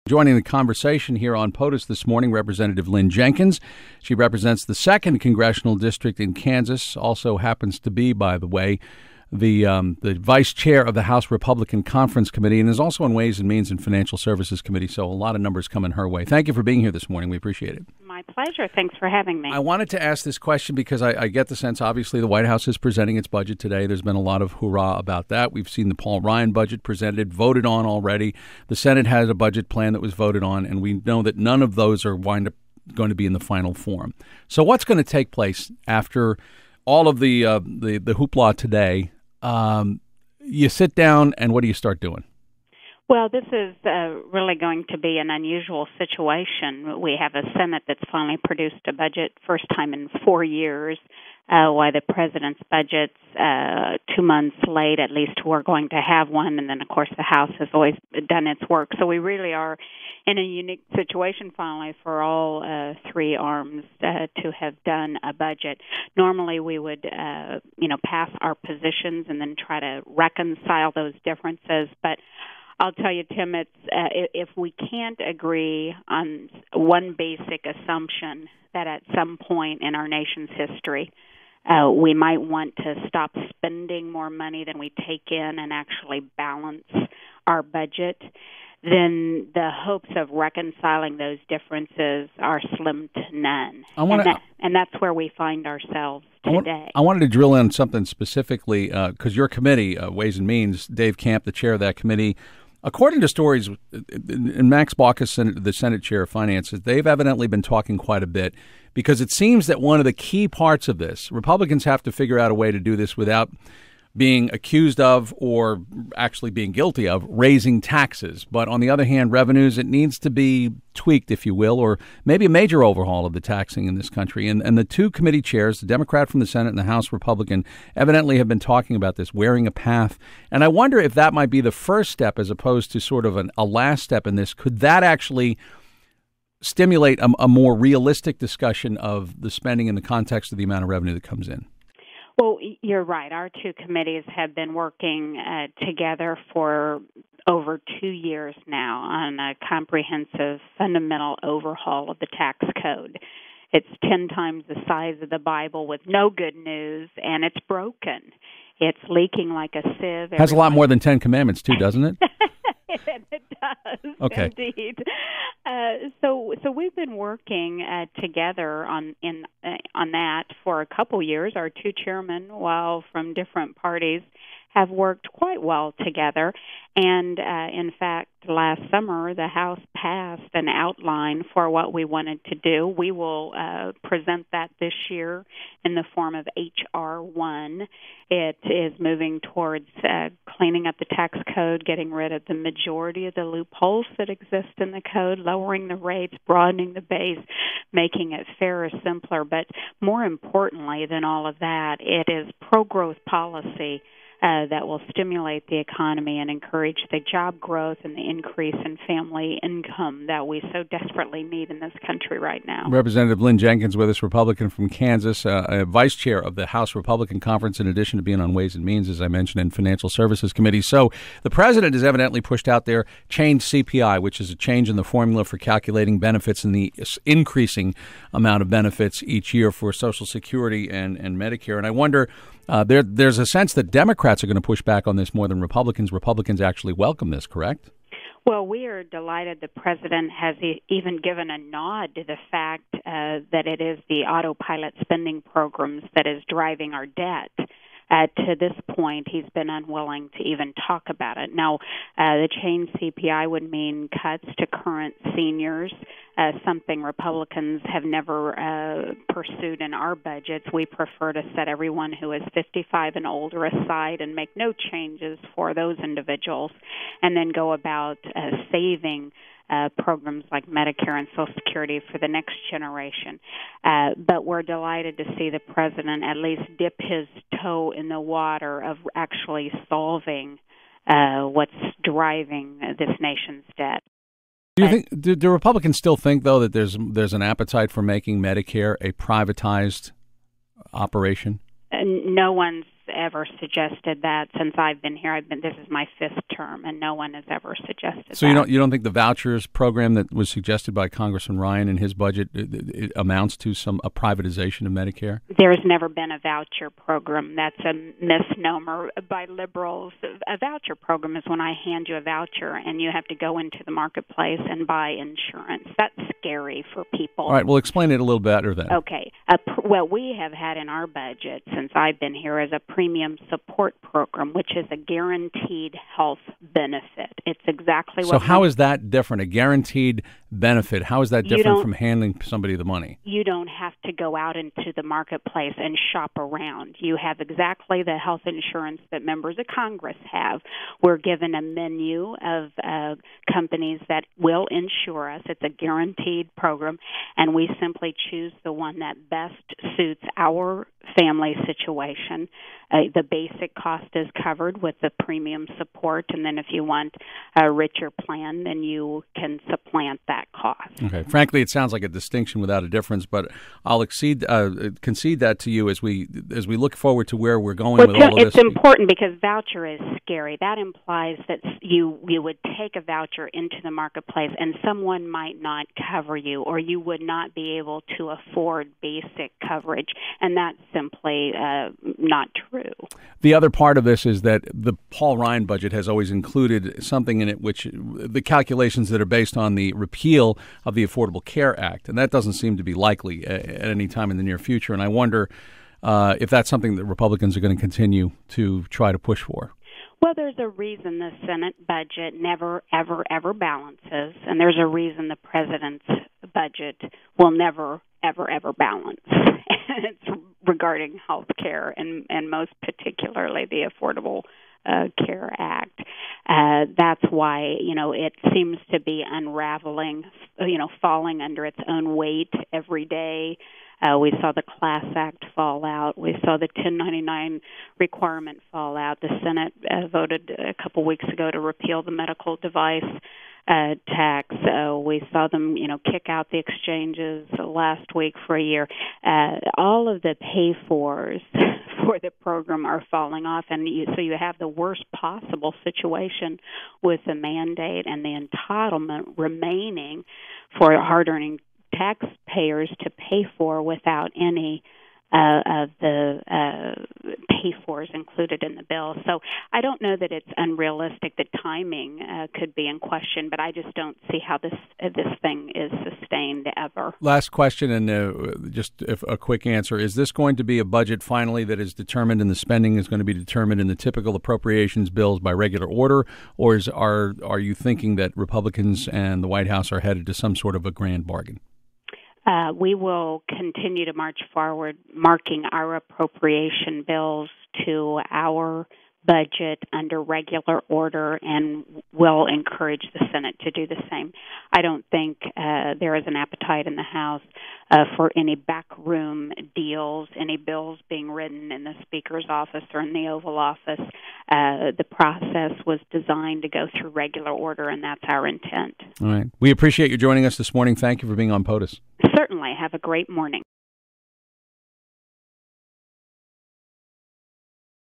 Joining the conversation here on POTUS this morning, Representative Lynn Jenkins. She represents the 2nd Congressional District in Kansas, also happens to be, by the way, the vice chair of the House Republican Conference Committee and is also on Ways and Means and Financial Services Committee, so a lot of numbers coming her way. Thank you for being here this morning. We appreciate it. My pleasure. Thanks for having me. I wanted to ask this question because I get the sense, obviously, the White House is presenting its budget today. There's been a lot of hurrah about that. We've seen the Paul Ryan budget presented, voted on already. The Senate has a budget plan that was voted on, and we know that none of those are going to be in the final form. So what's going to take place after all of the hoopla today? You sit down, and what do you start doing? Well, this is really going to be an unusual situation. We have a Senate that's finally produced a budget, first time in 4 years, while the president's budget's 2 months late. At least we're going to have one, and then, of course, the House has always done its work. So we really are in a unique situation, finally, for all three arms to have done a budget. Normally, we would, pass our positions and then try to reconcile those differences, but I'll tell you, Tim, it's if we can't agree on one basic assumption that at some point in our nation's history we might want to stop spending more money than we take in and actually balance our budget, then the hopes of reconciling those differences are slim to none. And that's where we find ourselves today. I wanted to drill in something specifically because your committee, Ways and Means, Dave Camp, the chair of that committee, according to stories, and Max Baucus, the Senate Chair of Finance, they've evidently been talking quite a bit because it seems that one of the key parts of this, Republicans have to figure out a way to do this without being accused of or actually being guilty of raising taxes. But on the other hand, revenues, it needs to be tweaked, if you will, or maybe a major overhaul of the taxing in this country. And the two committee chairs, the Democrat from the Senate and the House Republican, evidently have been talking about this, wearing a path. And I wonder if that might be the first step as opposed to sort of a last step in this. Could that actually stimulate a more realistic discussion of the spending in the context of the amount of revenue that comes in? Well, you're right. Our two committees have been working together for over 2 years now on a comprehensive, fundamental overhaul of the tax code. It's 10 times the size of the Bible with no good news, and it's broken. It's leaking like a sieve. Has a lot more than 10 commandments, too, doesn't it? It does, okay. Indeed. So we've been working together on that for a couple years. Our two chairmen, while from different parties, have worked quite well together. And in fact, last summer, the House passed an outline for what we wanted to do. We will present that this year in the form of H.R. 1. It is moving towards cleaning up the tax code, getting rid of the majority of the loopholes that exist in the code, lowering the rates, broadening the base, making it fairer, simpler. But more importantly than all of that, it is pro-growth policy that will stimulate the economy and encourage the job growth and the increase in family income that we so desperately need in this country right now. Representative Lynn Jenkins with us, Republican from Kansas, vice chair of the House Republican Conference, in addition to being on Ways and Means, as I mentioned, in Financial Services Committee. So the president has evidently pushed out there changed CPI, which is a change in the formula for calculating benefits and the increasing amount of benefits each year for Social Security and Medicare. And I wonder, there's a sense that Democrats are going to push back on this more than Republicans. Republicans actually welcome this, correct? Well, we are delighted the president has even given a nod to the fact that it is the autopilot spending programs that is driving our debt. To this point, he's been unwilling to even talk about it. Now, the change CPI would mean cuts to current seniors, something Republicans have never pursued in our budgets. We prefer to set everyone who is 55 and older aside and make no changes for those individuals, and then go about saving programs like Medicare and Social Security for the next generation. But we're delighted to see the president at least dip his toe in the water of actually solving what's driving this nation's debt. Do you think? Do Republicans still think, though, that there's an appetite for making Medicare a privatized operation? No one's ever suggested that since I've been here. This is my 5th term, and no one has ever suggested so that. You don't think the vouchers program that was suggested by Congressman Ryan in his budget it amounts to a privatization of Medicare? There's never been a voucher program. That's a misnomer by liberals. A voucher program is when I hand you a voucher and you have to go into the marketplace and buy insurance. That's scary for people. All right, well, explain it a little better then. Okay. Well, we have had in our budget since I've been here is a premium support program, which is a guaranteed health benefit. It's exactly what... So how is that different? A guaranteed benefit, how is that different from handing somebody the money? You don't have to go out into the marketplace and shop around. You have exactly the health insurance that members of Congress have. We're given a menu of companies that will insure us. It's a guaranteed program, and we simply choose the one that best suits our family situation. The basic cost is covered with the premium support, and then if you want a richer plan, then you can supplant that cost. Okay. Frankly, it sounds like a distinction without a difference, but I'll concede that to you as we look forward to where we're going with all of this. It's important because voucher is scary. That implies that you would take a voucher into the marketplace and someone might not cover you, or you would not be able to afford basic coverage, and that's simply not true. The other part of this is that the Paul Ryan budget has always included something in it which the calculations that are based on the repeal of the Affordable Care Act, and that doesn't seem to be likely at any time in the near future. And I wonder if that's something that Republicans are going to continue to try to push for. Well, there's a reason the Senate budget never, ever, ever balances, and there's a reason the president's budget will never, ever, ever balance. And it's regarding health care and most particularly the Affordable Care Act. That's why, it seems to be unraveling, falling under its own weight every day. We saw the Class Act fall out. We saw the 1099 requirement fall out. The Senate voted a couple weeks ago to repeal the medical device tax. We saw them, kick out the exchanges last week for a year. All of the pay-fors for the program are falling off, and so you have the worst possible situation with the mandate and the entitlement remaining for hard-earning taxpayers to pay for without any of the pay-fors included in the bill. So I don't know that it's unrealistic. The timing could be in question, but I just don't see how this thing is sustained ever. Last question, and just a quick answer. Is this going to be a budget finally that is determined and the spending is going to be determined in the typical appropriations bills by regular order, or are you thinking that Republicans and the White House are headed to some sort of a grand bargain? We will continue to march forward, marking our appropriation bills to our budget under regular order, and will encourage the Senate to do the same. I don't think there is an appetite in the House for any backroom deals, any bills being written in the Speaker's office or in the Oval Office. The process was designed to go through regular order, and that's our intent. All right. We appreciate you joining us this morning. Thank you for being on POTUS. Certainly. Have a great morning.